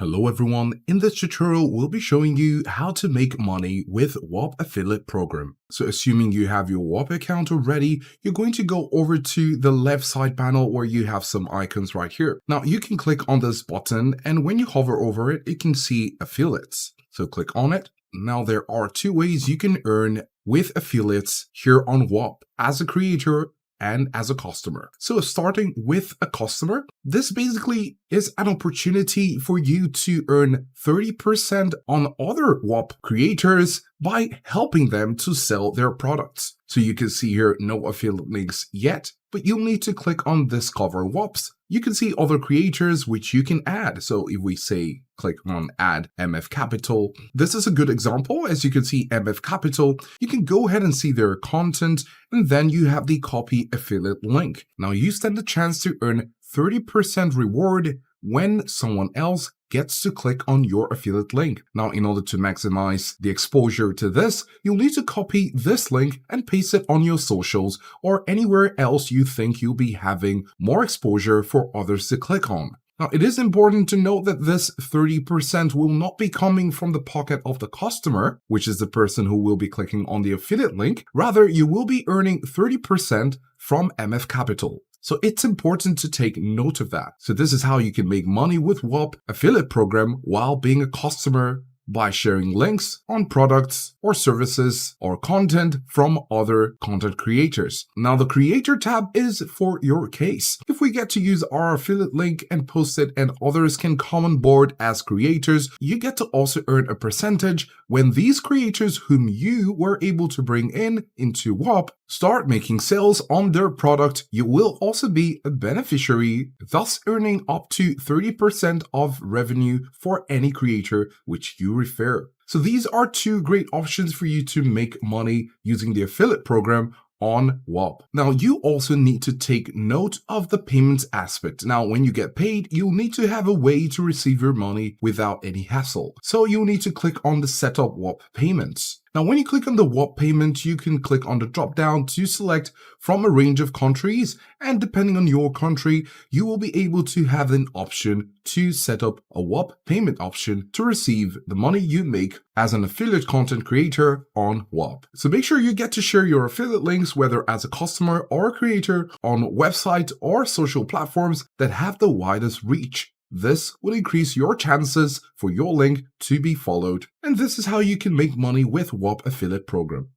Hello everyone, in this tutorial we'll be showing you how to make money with Whop affiliate program. So assuming you have your Whop account already, you're going to go over to the left side panel where you have some icons right here. Now you can click on this button and when you hover over it, you can see affiliates. So click on it. Now there are two ways you can earn with affiliates here on Whop as a creator and as a customer. So starting with a customer, this basically is an opportunity for you to earn 30% on other Whop creators by helping them to sell their products. So you can see here no affiliate links yet, but you'll need to click on Discover Whops. You can see other creators which you can add. So if we say click on add MF Capital, this is a good example. As you can see MF Capital, you can go ahead and see their content and then you have the copy affiliate link. Now you stand a chance to earn 30% reward when someone else gets to click on your affiliate link. Now, in order to maximize the exposure to this, you'll need to copy this link and paste it on your socials or anywhere else you think you'll be having more exposure for others to click on. Now, it is important to note that this 30% will not be coming from the pocket of the customer, which is the person who will be clicking on the affiliate link. Rather, you will be earning 30% from MF Capital. So it's important to take note of that. So this is how you can make money with Whop affiliate program while being a customer by sharing links on products or services or content from other content creators. Now the creator tab is for your case. If we get to use our affiliate link and post it and others can come on board as creators, you get to also earn a percentage when these creators whom you were able to bring in into Whop start making sales on their product. You will also be a beneficiary, thus earning up to 30% of revenue for any creator which you refer. So these are two great options for you to make money using the affiliate program on Whop. Now you also need to take note of the payments aspect. Now when you get paid, you'll need to have a way to receive your money without any hassle. So you'll need to click on the setup Whop payments. Now, when you click on the Whop payment, you can click on the drop down to select from a range of countries. And depending on your country, you will be able to have an option to set up a Whop payment option to receive the money you make as an affiliate content creator on Whop. So make sure you get to share your affiliate links, whether as a customer or a creator on websites or social platforms that have the widest reach. This will increase your chances for your link to be followed. And this is how you can make money with Whop affiliate program.